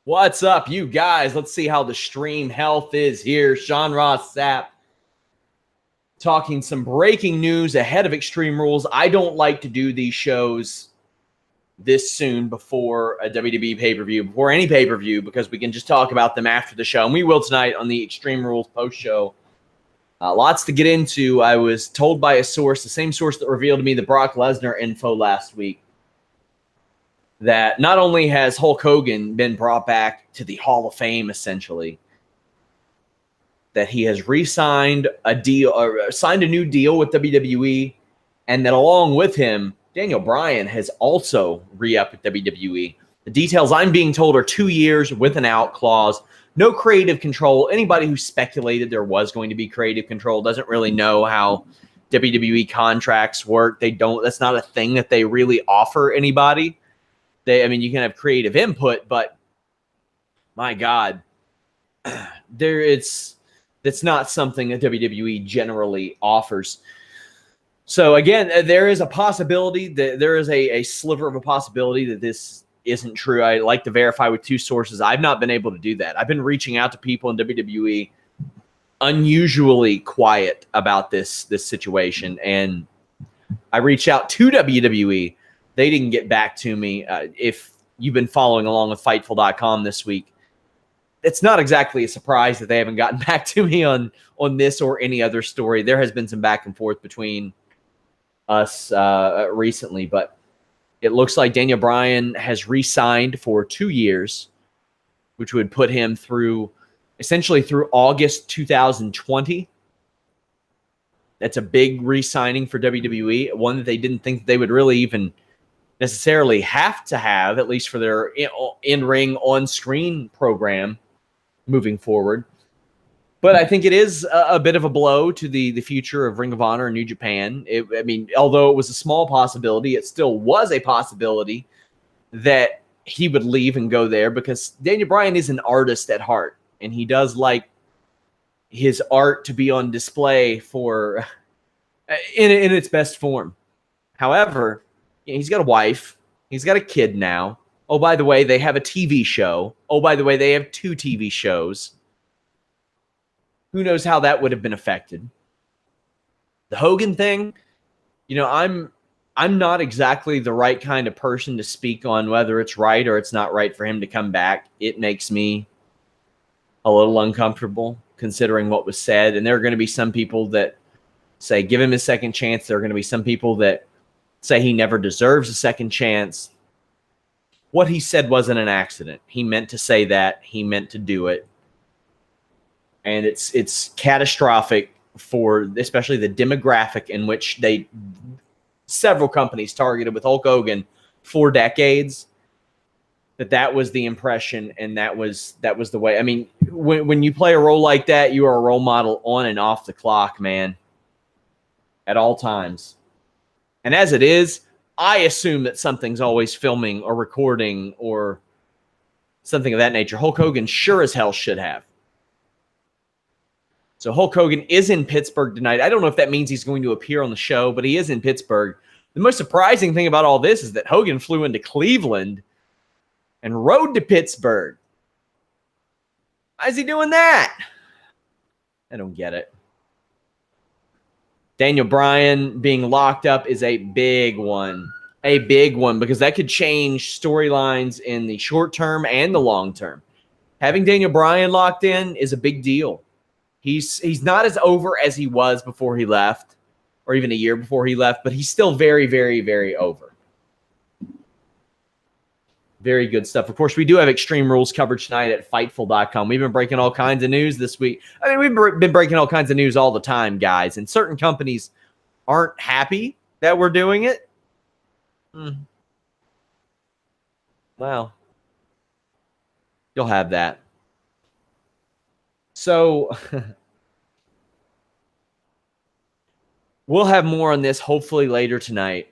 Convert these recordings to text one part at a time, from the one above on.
What's up, you guys? Let's see how the stream health is here. Ross Sapp talking some breaking news ahead of Extreme Rules. I don't like to do these shows this soon before a WWE pay-per-view, before any pay-per-view, because we can just talk about them after the show. And we will tonight on the Extreme Rules post-show. Lots to get into. I was told by a source, the same source that revealed to me the Brock Lesnar info last week, that not only has Hulk Hogan been brought back to the Hall of Fame, essentially, that he has re-signed a deal, or signed a new deal with WWE, and that along with him, Daniel Bryan has also re-upped with WWE. The details I'm being told are 2 years with an out clause, no creative control. Anybody who speculated there was going to be creative control doesn't really know how WWE contracts work. They don't. That's not a thing that they really offer anybody. You can have creative input, but my God, that's not something that WWE generally offers. So again, there is a possibility that there is a sliver of a possibility that this isn't true. I like to verify with two sources. I've not been able to do that. I've been reaching out to people in WWE, unusually quiet about this situation, and I reached out to WWE. They didn't get back to me. If you've been following along with Fightful.com this week, it's not exactly a surprise that they haven't gotten back to me on this or any other story. There has been some back and forth between us recently, but it looks like Daniel Bryan has re-signed for 2 years, which would put him essentially through August 2020. That's a big re-signing for WWE, one that they didn't think they would really even necessarily have to have, at least for their in-ring, on-screen program moving forward. But I think it is a bit of a blow to the future of Ring of Honor and New Japan. Although it was a small possibility, it still was a possibility that he would leave and go there, because Daniel Bryan is an artist at heart, and he does like his art to be on display for in its best form. However, he's got a wife. He's got a kid now. Oh, by the way, they have a TV show. Oh, by the way, they have 2 TV shows. Who knows how that would have been affected? The Hogan thing, I'm not exactly the right kind of person to speak on whether it's right or it's not right for him to come back. It makes me a little uncomfortable considering what was said. And there are going to be some people that say, give him a second chance. There are going to be some people that say he never deserves a second chance. What he said wasn't an accident. He meant to say that. He meant to do it. And it's catastrophic for especially the demographic in which several companies targeted with Hulk Hogan for decades. That was the impression, and that was the way. When you play a role like that, you are a role model on and off the clock, man, at all times. And as it is, I assume that something's always filming or recording or something of that nature. Hulk Hogan sure as hell should have. So Hulk Hogan is in Pittsburgh tonight. I don't know if that means he's going to appear on the show, but he is in Pittsburgh. The most surprising thing about all this is that Hogan flew into Cleveland and rode to Pittsburgh. Why is he doing that? I don't get it. Daniel Bryan being locked up is a big one. A big one, because that could change storylines in the short term and the long term. Having Daniel Bryan locked in is a big deal. He's not as over as he was before he left, or even a year before he left, but he's still very, very, very over. Very good stuff. Of course, we do have Extreme Rules coverage tonight at Fightful.com. We've been breaking all kinds of news this week. We've been breaking all kinds of news all the time, guys. And certain companies aren't happy that we're doing it. Well, you'll have that. So we'll have more on this hopefully later tonight.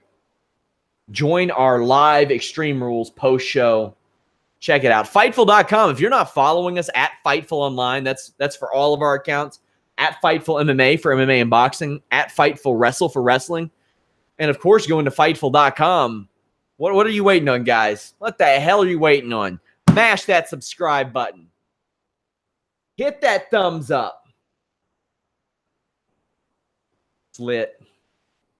Join our live Extreme Rules post-show. Check it out. Fightful.com. If you're not following us at Fightful Online, that's for all of our accounts. At Fightful MMA for MMA and boxing. At Fightful Wrestle for wrestling. And, of course, going to Fightful.com. What are you waiting on, guys? What the hell are you waiting on? Smash that subscribe button. Hit that thumbs up. It's lit.